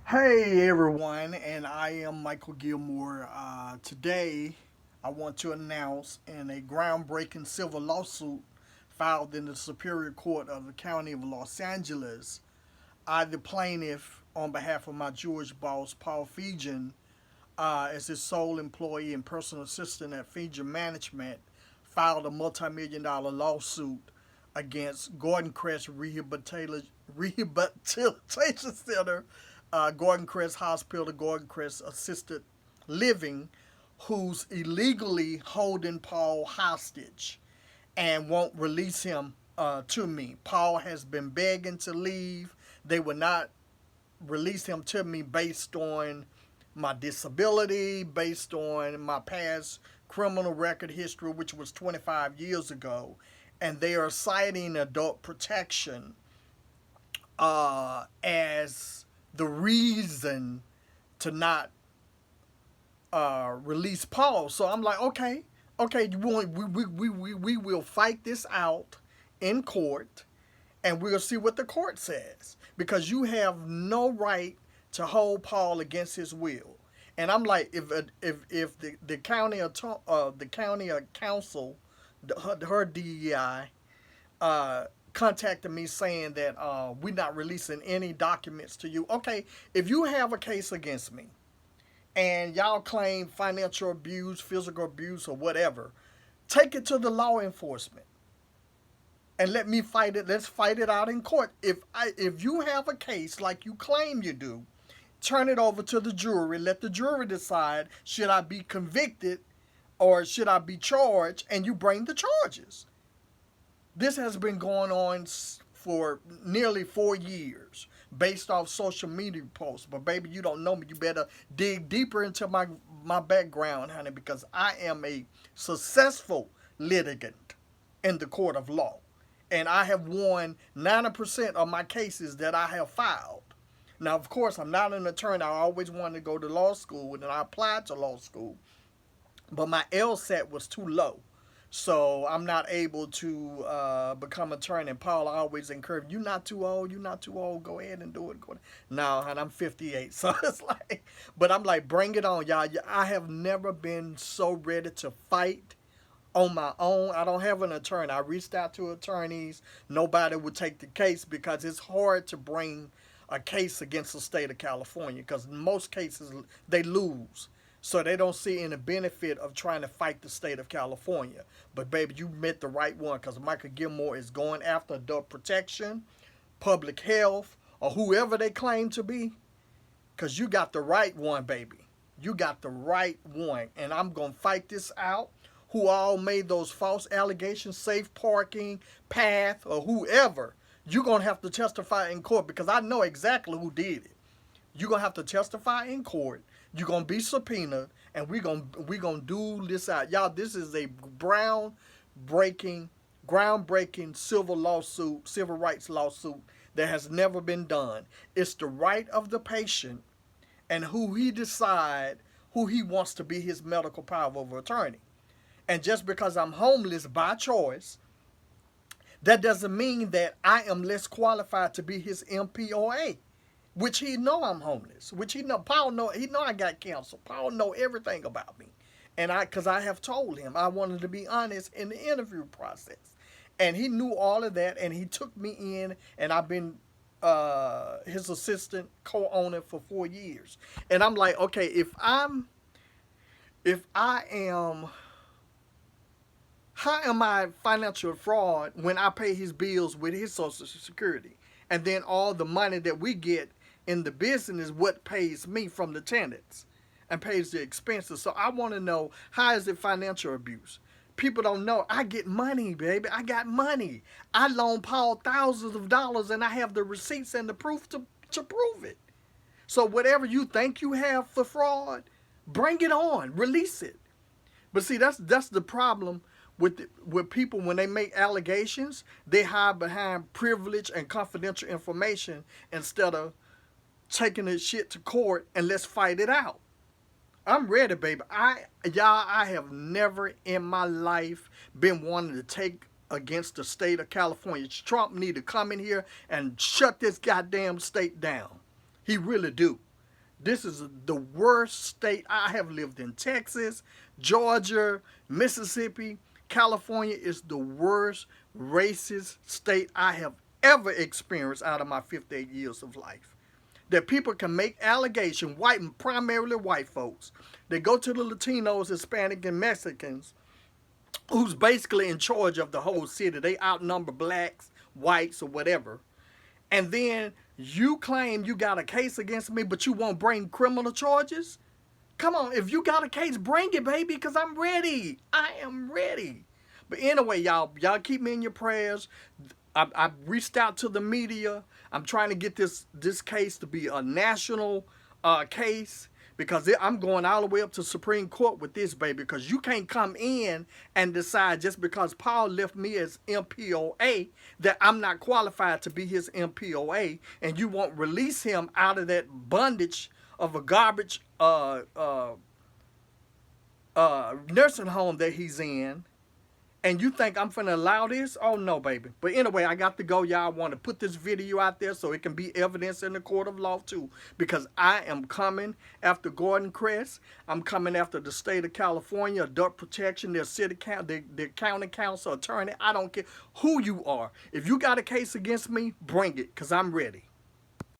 Hey everyone, and I am Michael Gilmore. Today, I want to announce in a groundbreaking civil lawsuit filed in the Superior Court of the County of Los Angeles, I, the plaintiff, on behalf of my Jewish boss, Paul Fejan, as his sole employee and personal assistant at Fejan Management, filed a multi-million dollar lawsuit against Gordon Crest Rehabilitation Center, Gordon Crest Hospital, Gordon Crest Assisted Living, who's illegally holding Paul hostage and won't release him to me. Paul has been begging to leave. They will not release him to me based on my disability, based on my past criminal record history, which was 25 years ago. And they are citing adult protection as the reason to not release Paul. So I'm like, okay, we will fight this out in court and we'll see what the court says because you have no right to hold Paul against his will. And I'm like, if the county council, her DEI, contacted me saying that we're not releasing any documents to you. Okay, if you have a case against me and y'all claim financial abuse, physical abuse, or whatever, take it to the law enforcement and let me fight it. Let's fight it out in court. If you have a case like you claim you do, turn it over to the jury. Let the jury decide, should I be convicted or should I be charged, and you bring the charges. This has been going on for nearly 4 years based off social media posts. But baby, you don't know me. You better dig deeper into my background, honey, because I am a successful litigant in the court of law. And I have won 90% of my cases that I have filed. Now, of course, I'm not an attorney. I always wanted to go to law school, and I applied to law school. But my LSAT was too low. So I'm not able to become attorney. And Paul, I always encourage you, not too old, you're not too old, go ahead and do it. No, and I'm 58. So it's like, but I'm like, bring it on, y'all. I have never been so ready to fight on my own. I don't have an attorney. I reached out to attorneys. Nobody would take the case because it's hard to bring a case against the state of California because in most cases they lose. So they don't see any benefit of trying to fight the state of California. But baby, you met the right one because Michael Gilmore is going after adult protection, public health, or whoever they claim to be. Because you got the right one, baby. You got the right one. And I'm going to fight this out. Who all made those false allegations, safe parking, path, or whoever. You're going to have to testify in court because I know exactly who did it. You're going to have to testify in court. You're going to be subpoenaed, and we're gonna do this out. Y'all, this is a groundbreaking civil rights lawsuit that has never been done. It's the right of the patient and who he decide who he wants to be his medical power of attorney. And just because I'm homeless by choice, that doesn't mean that I am less qualified to be his MPOA. Which he know I'm homeless. Which Paul know, he know I got cancer. Paul know everything about me. And because I have told him I wanted to be honest in the interview process. And he knew all of that and he took me in and I've been his assistant co-owner for 4 years. And I'm like, okay, if I am how am I financial fraud when I pay his bills with his social security? And then all the money that we get in the business is what pays me from the tenants and pays the expenses. So I want to know, how is it financial abuse? People don't know. I get money, baby. I got money. I loan Paul thousands of dollars and I have the receipts and the proof to prove it. So whatever you think you have for fraud, bring it on. Release it. But see, that's the problem with people when they make allegations. They hide behind privilege and confidential information instead of taking this shit to court and let's fight it out. I'm ready, baby. I have never in my life been wanting to take against the state of California. Trump need to come in here and shut this goddamn state down. He really do. This is the worst state. I have lived in Texas, Georgia, Mississippi. California is the worst racist state I have ever experienced out of my 58 years of life. That people can make allegations, white and primarily white folks, they go to the Latinos, Hispanic, and Mexicans, who's basically in charge of the whole city. They outnumber blacks, whites, or whatever. And then you claim you got a case against me, but you won't bring criminal charges? Come on, if you got a case, bring it, baby, because I'm ready. I am ready. But anyway, y'all keep me in your prayers. I reached out to the media. I'm trying to get this case to be a national case, because I'm going all the way up to Supreme Court with this, baby, because you can't come in and decide just because Paul left me as MPOA that I'm not qualified to be his MPOA, and you won't release him out of that bondage of a garbage nursing home that he's in. And you think I'm finna allow this? Oh no, baby. But anyway, I got to go. Y'all want to put this video out there so it can be evidence in the court of law too. Because I am coming after Gordon Crest. I'm coming after the state of California, adult protection, their city their county council attorney. I don't care who you are. If you got a case against me, bring it, because I'm ready.